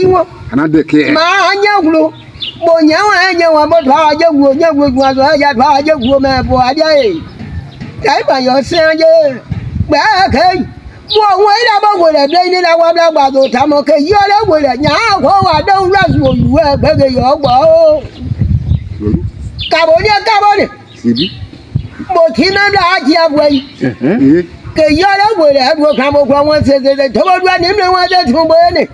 iwo another care. ma nyawlo bo nyawa nyawa bo twa jawu nyawu gwa so ya twa jawu me bo ade dai ba yo sen je ba kai wo we da ba wo le dai ni la wa bla gba so ta mo ke yo le wo le nya ko wa do ra so yu e gbe ge yo gbo o ka bo ni Sibi. mo ti na da ji abwe ke yo le wo le do ka mo kwa won se to bo do ni mi won se tun bo ni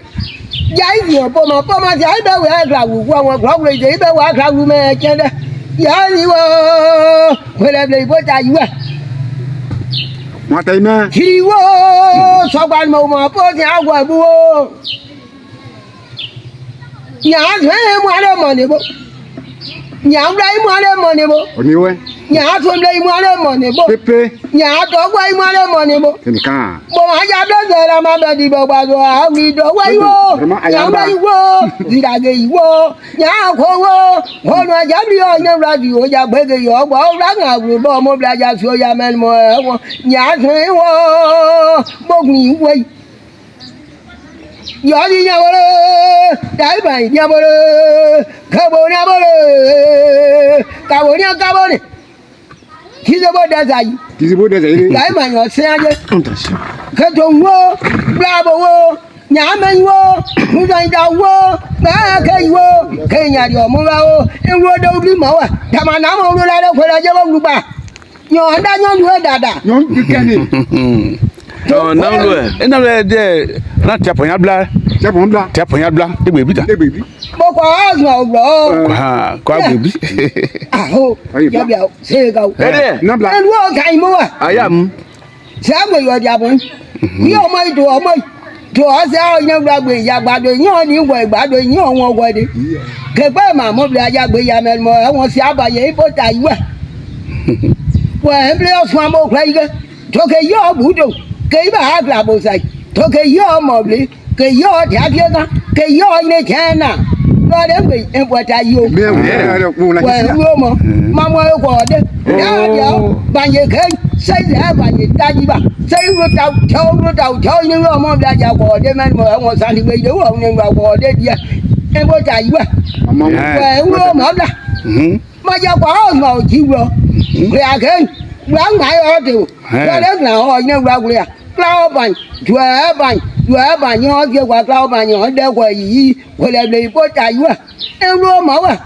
jai yo po ma jai be we agla wu kwa won kwa we je be wa agla wu me chen de ya ni wo we le ble bo ta yu e What I mean? He was so bad, Mama, put our boo. Yard, money, Yam money, Anyway, Yard, money, Pepe, Yard, money, in the car. I got the Ramadi Baba, we don't wait. Yam, did I get you? Yam, one I got you on the radio, ya better your ball rang out with Bomo Blaja, so ya man more. Yard, Bogni, wait. Yadi Yabore, Daibai Yabore, Cabone. He's about that. He's about that. Daibai or Sandra. Katongo, Bravo, Yaman wo, Muzaida wo, Maka wo, Kenya Yomurao, and Rodo Moa, Tamanamo, where I ever look back. You're under your dada. No, you can't. No, no, there. Not tap on your blood. Tap on black. Tap on your blood. The baby. The baby. Boko no bro. Ah, quite baby. Oh, Yabia, say go. Hey, No black. And what kind more? I am. Samuel, your jabon. You might do a month. To us, our young rugby, Yabado, you knew way, but you know what it is. Kebama, Mobla Yabu Yaman, I want to have a year, but I were. Well, every else one more plague. Took a your voodoo. Gave a hard labo side. Took a your mobly. Que yo Javiana, que yo ne chana. Lord every and what are you? Well, Mamma God, Banya Kay, say that by the Dajiba, say without telling you, Mom, that you are the man was on the way to own and reward it. And what are you? Well, Mother, my Yabba, no, Jiro. We are going, well, my order. Well, now, I know Ragulia. Flower bank, to a bank. You have a young flower bank on the way, whatever they put at you. And room over.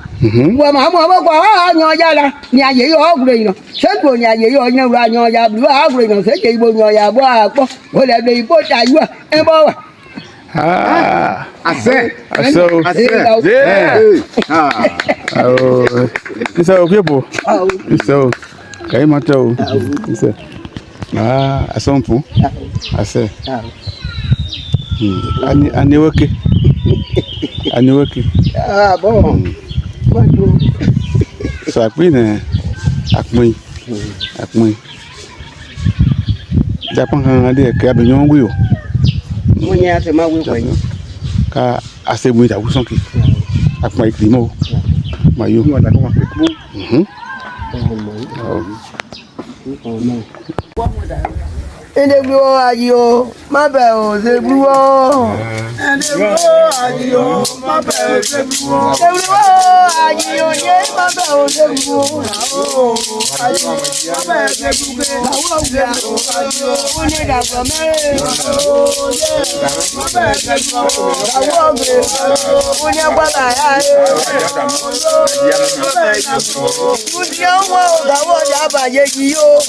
Well, Mamma, your yalla, near your green. Said when you're run your yab, green, said they will your yab, whatever they put at you. And boy. Ah, I said, yeah. Oh, it's so people. So, came out to. Ah, asompu. Ase. Aniweke. Ah, bon. So akpine akpin. Japan kan ade ke abenyon gwe o. Mo nya se ma we kwen. Ka asebu ta wusonki. Akpin iklimo. Mayo. And the blue adio, my bell, the blue and the blue adio, my bell, the blue adio, yeah, my bell, the blue. Oh, my bell, the blue. We need a family. Oh, yeah, my bell, the blue. I want it. We need what I have. Good young world, I want to have a yellow.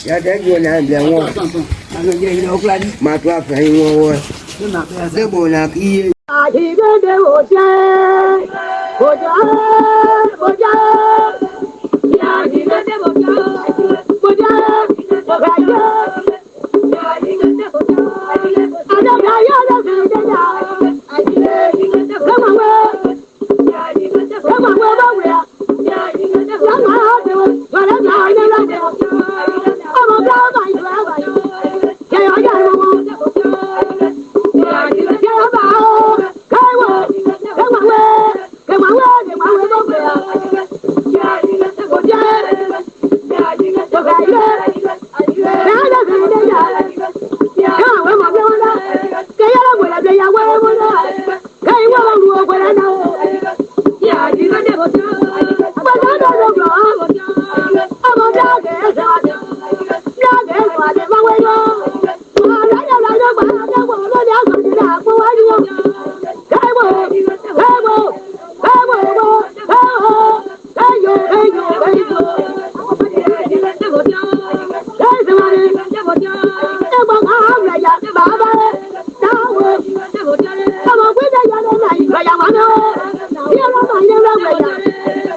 Ya để vô này biển ngon, mà qua phải ngon, cái bộ là kia. Hãy subscribe cho kênh Ghiền Mì Gõ để không bỏ lỡ những video hấp dẫn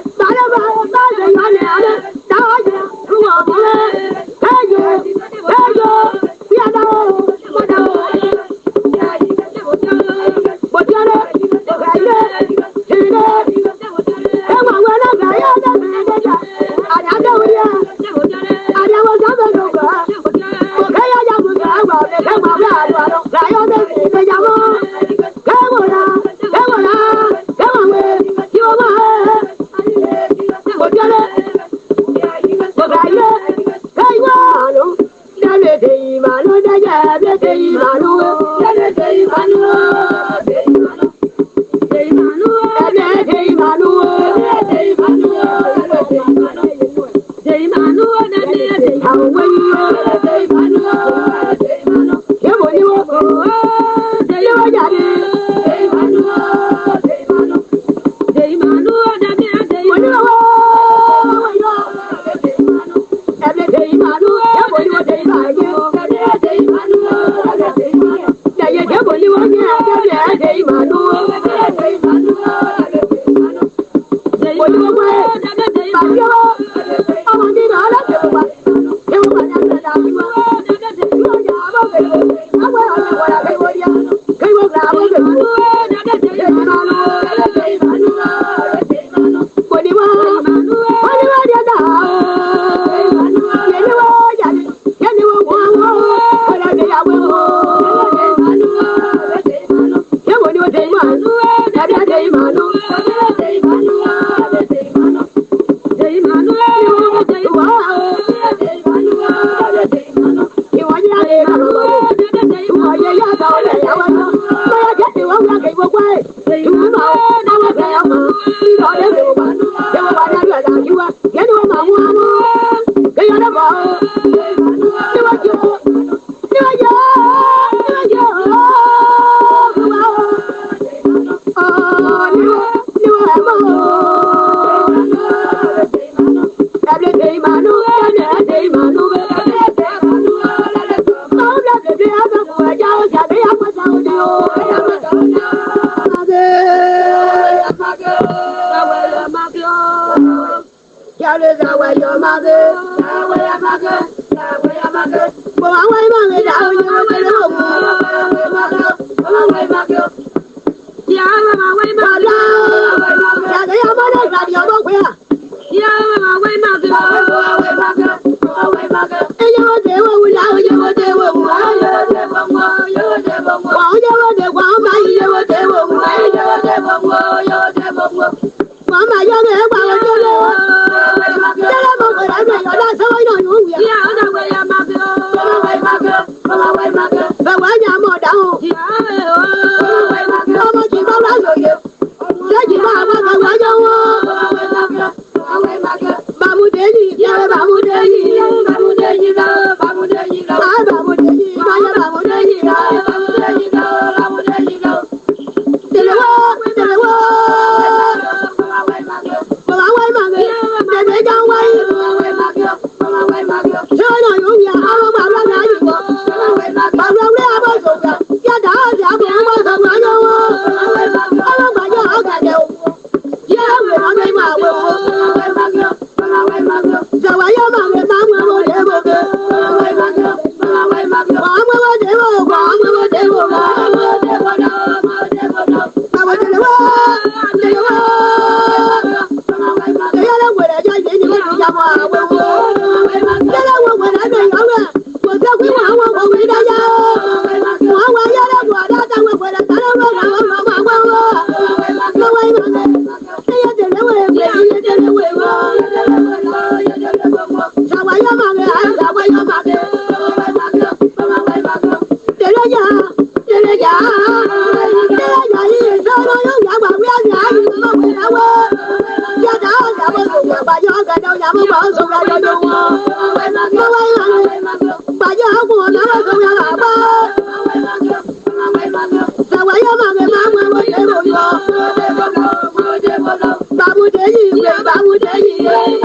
Babu Deji,